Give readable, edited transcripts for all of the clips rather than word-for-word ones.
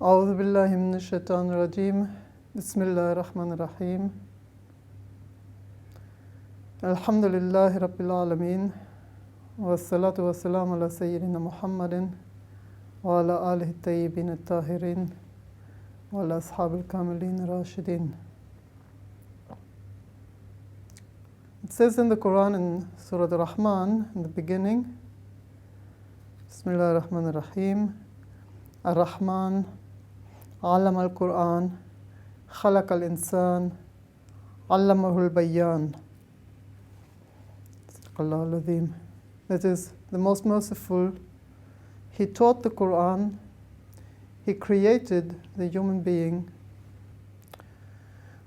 أعوذ بالله من الشيطان الرجيم بسم الله الرحمن الرحيم الحمد لله رب العالمين والصلاة والسلام على سيدنا محمد وعلى آله الطيبين الطاهرين وعلى أصحاب الكاملين الراشدين. It says in the Qur'an in Surah Ar-Rahman in the beginning, Bismillah ar-Rahman ar-Rahim, Ar-Rahman, Alam al-Qur'an, Khalaq al-Insan, Allamahu al-Bayan. Allah al-Azim. That is the most merciful. He taught the Qur'an. He created the human being.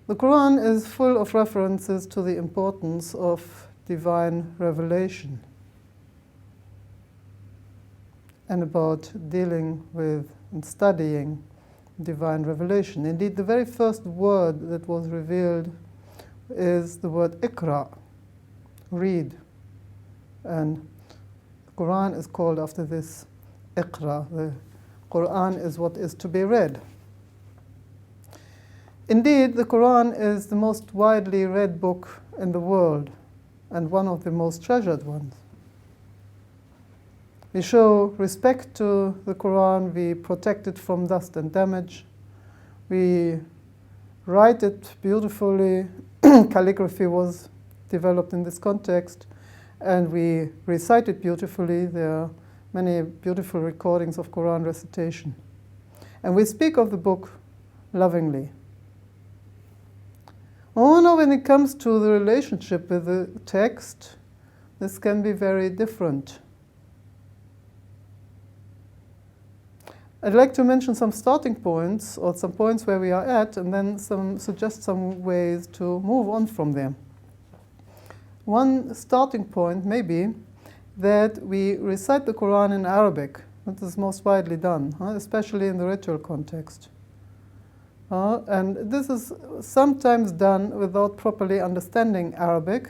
The Qur'an is full of references to the importance of divine revelation and about dealing with and studying divine revelation. Indeed, the very first word that was revealed is the word Iqra, read. And the Qur'an is called after this Iqra. The Qur'an is what is to be read. Indeed, the Qur'an is the most widely read book in the world and one of the most treasured ones. We show respect to the Qur'an, we protect it from dust and damage, we write it beautifully, calligraphy was developed in this context, and we recite it beautifully. There are many beautiful recordings of Qur'an recitation. And we speak of the book lovingly. However, when it comes to the relationship with the text, this can be very different. I'd like to mention some starting points, or some points where we are at, and then suggest some ways to move on from there. One starting point may be that we recite the Qur'an in Arabic. That is most widely done, especially in the ritual context. And this is sometimes done without properly understanding Arabic,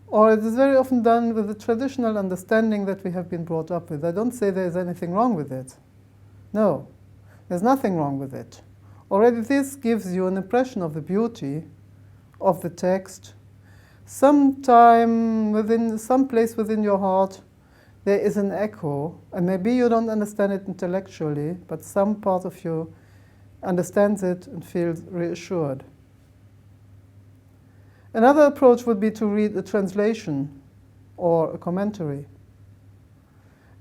or it is very often done with the traditional understanding that we have been brought up with. I don't say there is anything wrong with it. No, there's nothing wrong with it. Already this gives you an impression of the beauty of the text. Sometime within, some place within your heart, there is an echo, and maybe you don't understand it intellectually, but some part of you understands it and feels reassured. Another approach would be to read a translation or a commentary.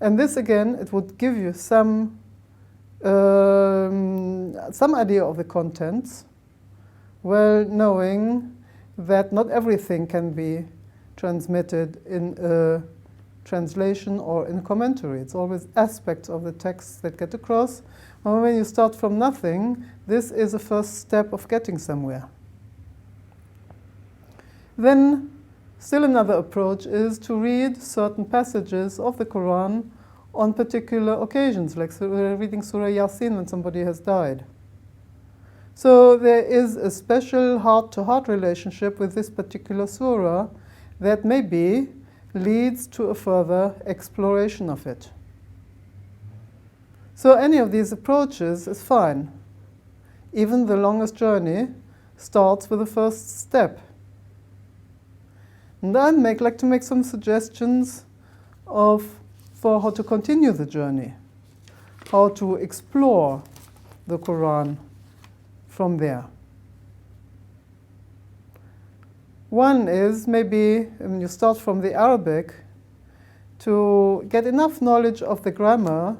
And this again, it would give you some idea of the contents, well knowing that not everything can be transmitted in a translation or in a commentary. It's always aspects of the text that get across. And when you start from nothing, this is a first step of getting somewhere. Then, still another approach is to read certain passages of the Qur'an on particular occasions, like reading Surah Yasin when somebody has died. So there is a special heart-to-heart relationship with this particular surah that maybe leads to a further exploration of it. So any of these approaches is fine. Even the longest journey starts with the first step. And I'd like to make some suggestions for how to continue the journey, how to explore the Qur'an from there. One is maybe when you start from the Arabic to get enough knowledge of the grammar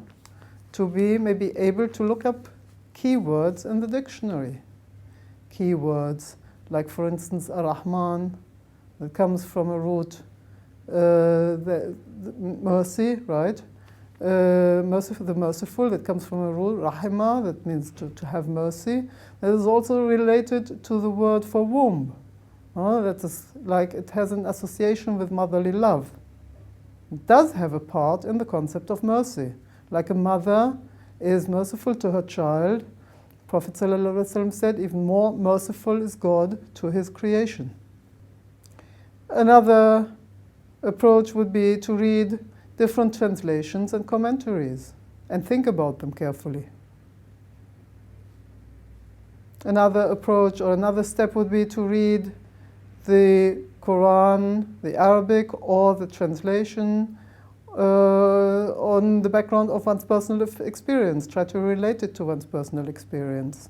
to be maybe able to look up keywords in the dictionary. Keywords like, for instance, Ar-Rahman, that comes from a root, the mercy, right? Merciful, the merciful, that comes from a root, Rahima, that means to have mercy. That is also related to the word for womb. That is like it has an association with motherly love. It does have a part in the concept of mercy. Like a mother is merciful to her child, Prophet ﷺ said, even more merciful is God to his creation. Another approach would be to read different translations and commentaries and think about them carefully. Another approach or another step would be to read the Quran, the Arabic, or the translation on the background of one's personal experience. Try to relate it to one's personal experience.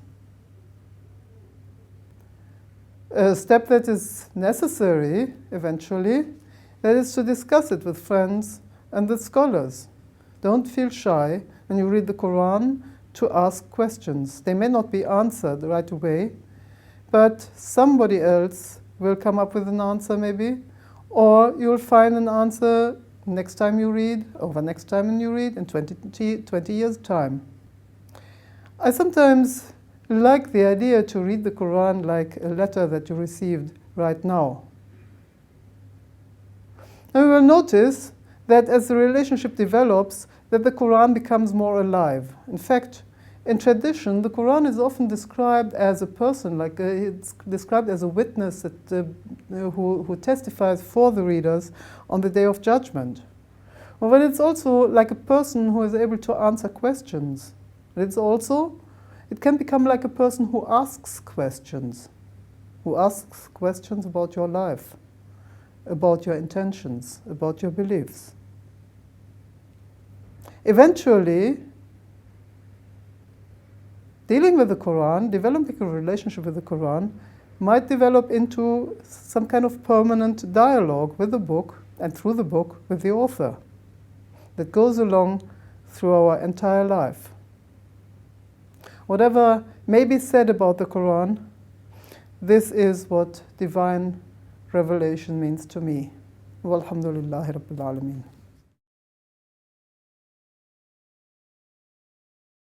A step that is necessary eventually, that is to discuss it with friends and with scholars. Don't feel shy when you read the Quran to ask questions. They may not be answered right away, but somebody else will come up with an answer maybe, or you'll find an answer next time you read, or the next time you read in 20 years' time. I sometimes like the idea to read the Quran like a letter that you received right now. And we will notice that as the relationship develops, that the Quran becomes more alive. In fact, in tradition, the Quran is often described as a person, like it's described as a witness that, who testifies for the readers on the Day of Judgment. But it's also like a person who is able to answer questions. It can become like a person who asks questions about your life, about your intentions, about your beliefs. Eventually, dealing with the Quran, developing a relationship with the Quran, might develop into some kind of permanent dialogue with the book and through the book with the author that goes along through our entire life. Whatever may be said about the Quran, this is what divine revelation means to me. Walhamdulillahi Rabbil Alameen.